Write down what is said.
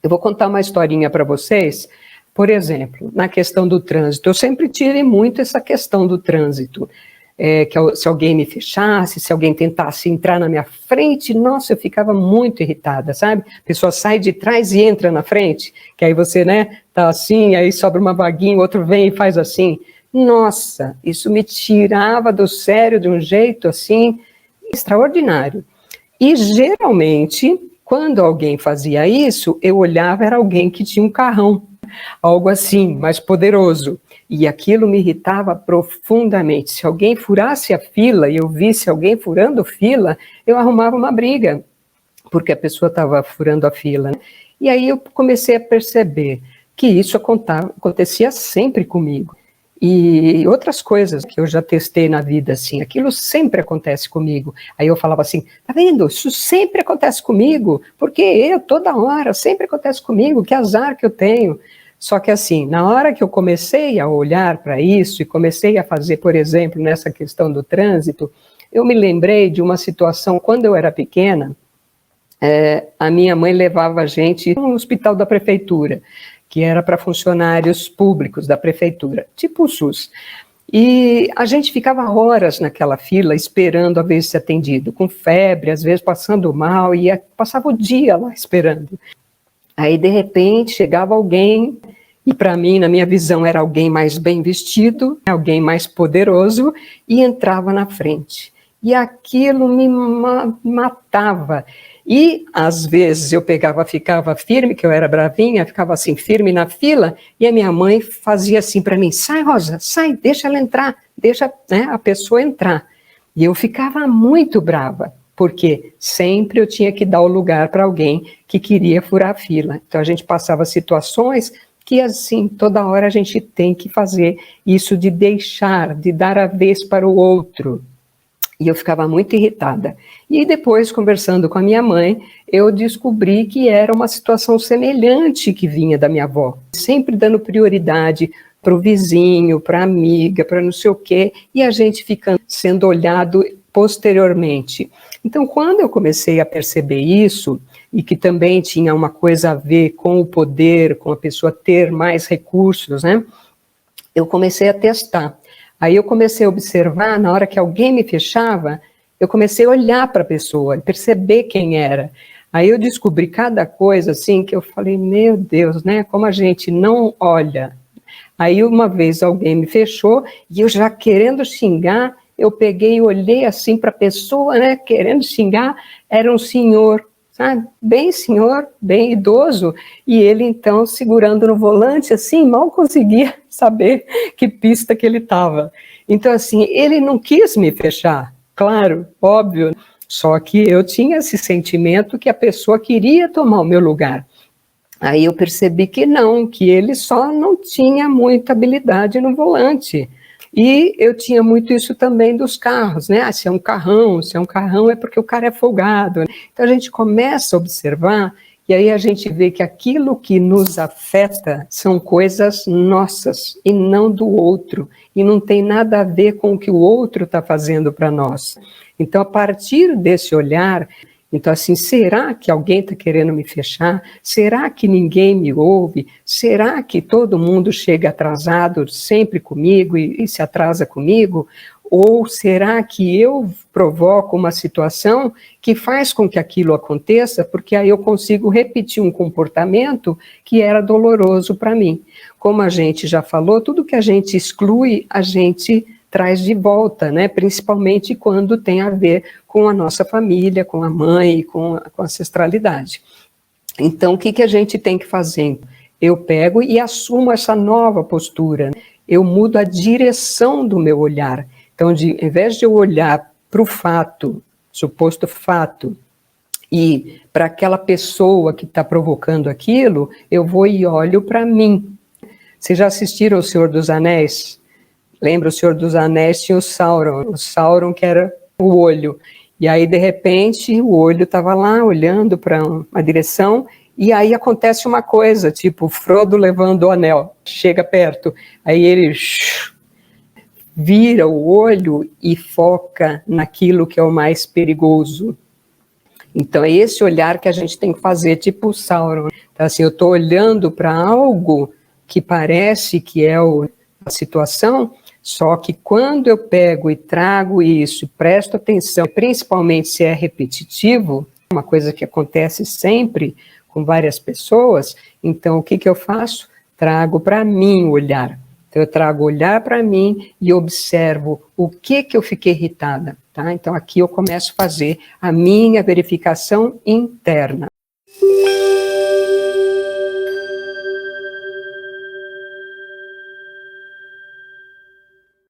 Eu vou contar uma historinha para vocês. Por exemplo, na questão do trânsito, eu sempre tirei muito essa questão do trânsito. Se alguém me fechasse, se alguém tentasse entrar na minha frente, nossa, eu ficava muito irritada, sabe? A pessoa sai de trás e entra na frente, que aí você, né, tá assim, aí sobra uma vaguinha, o outro vem e faz assim. Nossa, isso me tirava do sério de um jeito, assim, extraordinário. E, geralmente, quando alguém fazia isso, eu olhava, era alguém que tinha um carrão, algo assim, mais poderoso. E aquilo me irritava profundamente. Se alguém furasse a fila e eu visse alguém furando fila, eu arrumava uma briga, porque a pessoa estava furando a fila, né? E aí eu comecei a perceber que isso acontecia sempre comigo. E outras coisas que eu já testei na vida, assim, aquilo sempre acontece comigo. Aí eu falava assim, tá vendo, isso sempre acontece comigo, porque eu, toda hora, sempre acontece comigo, que azar que eu tenho. Só que assim, na hora que eu comecei a olhar para isso e comecei a fazer, por exemplo, nessa questão do trânsito, eu me lembrei de uma situação, quando eu era pequena, a minha mãe levava a gente no hospital da prefeitura, que era para funcionários públicos da prefeitura, tipo o SUS. E a gente ficava horas naquela fila esperando a vez de ser atendido, com febre, às vezes passando mal, e passava o dia lá esperando. Aí, de repente, chegava alguém, e para mim, na minha visão, era alguém mais bem vestido, alguém mais poderoso, e entrava na frente. E aquilo me matava. E, às vezes, eu ficava firme, que eu era bravinha, ficava assim, firme na fila, e a minha mãe fazia assim para mim, sai, Rosa, sai, deixa ela entrar, deixa, né, a pessoa entrar. E eu ficava muito brava, porque sempre eu tinha que dar o lugar para alguém que queria furar a fila. Então, a gente passava situações que, assim, toda hora a gente tem que fazer isso de deixar, de dar a vez para o outro. E eu ficava muito irritada. E depois, conversando com a minha mãe, eu descobri que era uma situação semelhante que vinha da minha avó. Sempre dando prioridade para o vizinho, para a amiga, para não sei o quê, e a gente ficando sendo olhado posteriormente. Então, quando eu comecei a perceber isso, e que também tinha uma coisa a ver com o poder, com a pessoa ter mais recursos, né? Eu comecei a testar. Aí eu comecei a observar, na hora que alguém me fechava, eu comecei a olhar para a pessoa, perceber quem era. Aí eu descobri cada coisa, assim, que eu falei, meu Deus, né, como a gente não olha. Aí uma vez alguém me fechou, e eu já querendo xingar, eu peguei e olhei assim para a pessoa, né, querendo xingar, era um senhor, sabe, bem senhor, bem idoso, e ele então segurando no volante, assim, mal conseguia saber que pista que ele estava. Então, assim, ele não quis me fechar, claro, óbvio, só que eu tinha esse sentimento que a pessoa queria tomar o meu lugar. Aí eu percebi que não, que ele só não tinha muita habilidade no volante. E eu tinha muito isso também dos carros, né? Se é um carrão é porque o cara é folgado, né? Então a gente começa a observar e aí a gente vê que aquilo que nos afeta são coisas nossas e não do outro. E não tem nada a ver com o que o outro está fazendo para nós. Então, a partir desse olhar, então, assim, será que alguém está querendo me fechar? Será que ninguém me ouve? Será que todo mundo chega atrasado sempre comigo e se atrasa comigo? Ou será que eu provoco uma situação que faz com que aquilo aconteça, porque aí eu consigo repetir um comportamento que era doloroso para mim? Como a gente já falou, tudo que a gente exclui, a gente traz de volta, né? Principalmente quando tem a ver com a nossa família, com a mãe, com a ancestralidade. Então, o que a gente tem que fazer? Eu pego e assumo essa nova postura, né? Eu mudo a direção do meu olhar. Então, ao invés de eu olhar para o fato, suposto fato, e para aquela pessoa que está provocando aquilo, eu vou e olho para mim. Vocês já assistiram O Senhor dos Anéis? Lembra, O Senhor dos Anéis tinha o Sauron que era o olho. E aí, de repente, o olho estava lá olhando para uma direção, e aí acontece uma coisa, tipo, Frodo levando o anel, chega perto, aí ele vira o olho e foca naquilo que é o mais perigoso. Então, é esse olhar que a gente tem que fazer, tipo o Sauron. Então, assim, eu estou olhando para algo que parece que é a situação, só que quando eu pego e trago isso, presto atenção, principalmente se é repetitivo, uma coisa que acontece sempre com várias pessoas, então o que eu faço? Trago para mim o olhar. Então, eu trago o olhar para mim e observo o que eu fiquei irritada. Tá? Então, aqui eu começo a fazer a minha verificação interna.